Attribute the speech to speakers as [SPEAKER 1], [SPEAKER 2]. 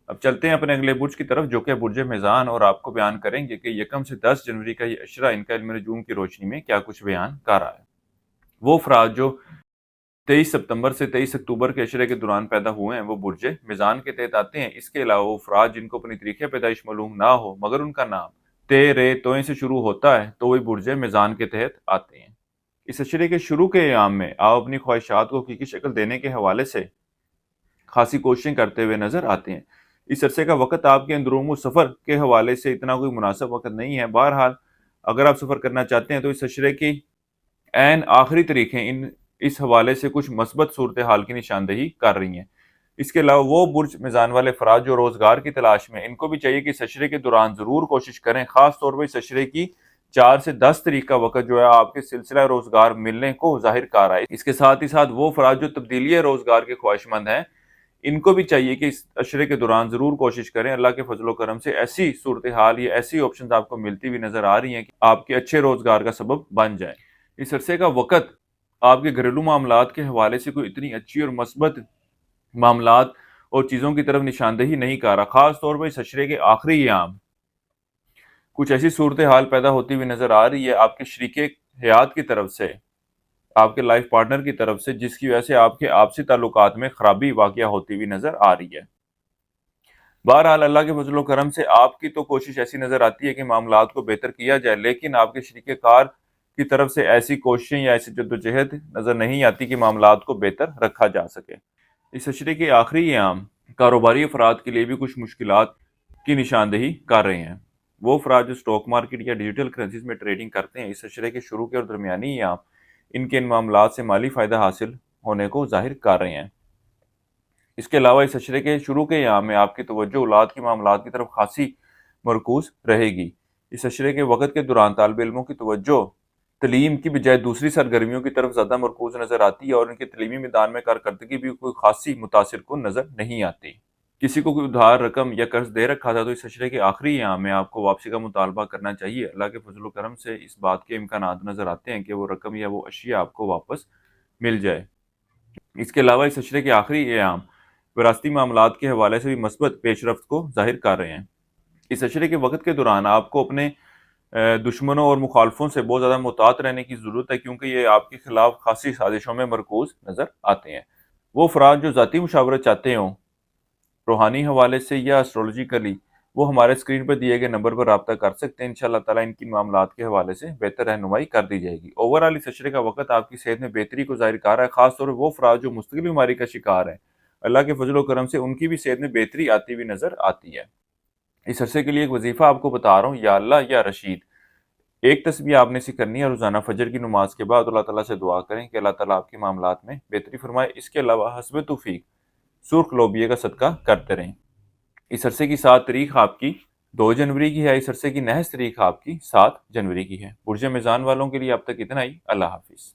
[SPEAKER 1] اب چلتے ہیں اپنے اگلے برج کی طرف جو کہ برج میزان، اور آپ کو بیان کریں گے کہ 1 سے 10 جنوری کا یہ اشرہ ان کا علم نجوم کی روشنی میں کیا کچھ بیان کر رہا ہے۔ وہ افراد جو 23 ستمبر سے 23 اکتوبر کے عشرے کے دوران پیدا ہوئے ہیں وہ برج میزان کے تحت آتے ہیں۔ اس کے علاوہ وہ افراد جن کو اپنی تاریخ پیدائش معلوم نہ ہو مگر ان کا نام تے رے توئیں سے شروع ہوتا ہے تو وہ برج میزان کے تحت آتے ہیں۔ اس عشرے کے شروع کے ایام میں آپ اپنی خواہشات کو حقیقی شکل دینے کے حوالے سے خاصی کوششیں کرتے ہوئے نظر آتے ہیں۔ اس عرصے کا وقت آپ کے اندرون سفر کے حوالے سے اتنا کوئی مناسب وقت نہیں ہے۔ بہرحال اگر آپ سفر کرنا چاہتے ہیں تو اس عشرے کی عین آخری تاریخیں اس حوالے سے کچھ مثبت صورتحال کی نشاندہی کر رہی ہیں۔ اس کے علاوہ وہ برج میزان والے افراد جو روزگار کی تلاش میں، ان کو بھی چاہیے کہ اس عشرے کے دوران ضرور کوشش کریں، خاص طور پر اس عشرے کی 4 سے 10 تاریخ کا وقت جو ہے آپ کے سلسلہ روزگار ملنے کو ظاہر کر رہا ہے۔ اس کے ساتھ ہی ساتھ وہ افراد جو تبدیلی روزگار کے خواہش مند ہیں ان کو بھی چاہیے کہ اس عشرے کے دوران ضرور کوشش کریں۔ اللہ کے فضل و کرم سے ایسی صورتحال یا ایسی آپشنز آپ کو ملتی ہوئی نظر آ رہی ہیں کہ آپ کے اچھے روزگار کا سبب بن جائیں۔ اس عرصے کا وقت آپ کے گھریلو معاملات کے حوالے سے کوئی اتنی اچھی اور مثبت معاملات اور چیزوں کی طرف نشاندہی نہیں کر رہا۔ خاص طور پر اس عشرے کے آخری ایام کچھ ایسی صورتحال پیدا ہوتی ہوئی نظر آ رہی ہے آپ کے شریک حیات کی طرف سے، آپ کے لائف پارٹنر کی طرف سے، جس کی وجہ سے آپ کے آپسی تعلقات میں خرابی واقع ہوتی ہوئی نظر آ رہی ہے۔ بہرحال اللہ کے فضل و کرم سے آپ کی تو کوشش ایسی نظر آتی ہے کہ معاملات کو بہتر کیا جائے، لیکن آپ کے شریک کار کی طرف سے ایسی کوششیں یا ایسی جدوجہد نظر نہیں آتی کہ معاملات کو بہتر رکھا جا سکے۔ اس عشرے کے آخری ایام کاروباری افراد کے لیے بھی کچھ مشکلات کی نشاندہی کر رہے ہیں۔ وہ افراد جو سٹاک مارکیٹ یا ڈیجیٹل کرنسیز میں ٹریڈنگ کرتے ہیں، اس عشرے کے شروع کے اور درمیانی ایام ان کے ان معاملات سے مالی فائدہ حاصل ہونے کو ظاہر کر رہے ہیں۔ اس کے علاوہ اس عشرے کے شروع کے ایام میں آپ کی توجہ اولاد کی معاملات کی طرف خاصی مرکوز رہے گی۔ اس عشرے کے وقت کے دوران طالب علموں کی توجہ تعلیم کی بجائے دوسری سرگرمیوں کی طرف زیادہ مرکوز نظر آتی ہے اور ان کے تعلیمی میدان میں کارکردگی بھی کوئی خاصی متاثر کن نظر نہیں آتی۔ کسی کو کوئی ادھار رقم یا قرض دے رکھا تھا تو اس عشرے کے آخری ایام میں آپ کو واپسی کا مطالبہ کرنا چاہیے۔ اللہ کے فضل و کرم سے اس بات کے امکانات نظر آتے ہیں کہ وہ رقم یا وہ اشیاء آپ کو واپس مل جائے۔ اس کے علاوہ اس عشرے کے آخری ایام وراثتی معاملات کے حوالے سے بھی مثبت پیش رفت کو ظاہر کر رہے ہیں۔ اس عشرے کے وقت کے دوران آپ کو اپنے دشمنوں اور مخالفوں سے بہت زیادہ محتاط رہنے کی ضرورت ہے، کیونکہ یہ آپ کے خلاف خاصی سازشوں میں مرکوز نظر آتے ہیں۔ وہ افراد جو ذاتی مشاورت چاہتے ہوں روحانی حوالے سے یا اسٹرولوجیکلی، وہ ہمارے اسکرین پر دیے گئے نمبر پر رابطہ کر سکتے ہیں۔ انشاءاللہ تعالیٰ ان کی معاملات کے حوالے سے بہتر رہنمائی کر دی جائے گی۔ اوورآل اس عشرے کا وقت آپ کی صحت میں بہتری کو ظاہر کر رہا ہے، خاص طور پر وہ افراد جو مستقل بیماری کا شکار ہیں، اللہ کے فضل و کرم سے ان کی بھی صحت میں بہتری آتی ہوئی نظر آتی ہے۔ اس عرصے کے لیے ایک وظیفہ آپ کو بتا رہا ہوں، یا اللہ یا رشید۔ ایک تسبیح آپ نے سے کرنی ہے، روزانہ فجر کی نماز کے بعد اللہ تعالیٰ سے دعا کریں کہ اللہ تعالیٰ آپ کے معاملات میں بہتری فرمائے۔ اس کے علاوہ حسب توفیق سرخ لوبیے کا صدقہ کرتے رہیں۔ اس عرصے کی 7 تاریخ آپ کی 2 جنوری کی ہے۔ اس عرصے کی نحس تاریخ آپ کی 7 جنوری کی ہے۔ برج میزان والوں کے لیے اب تک اتنا ہی۔ اللہ حافظ۔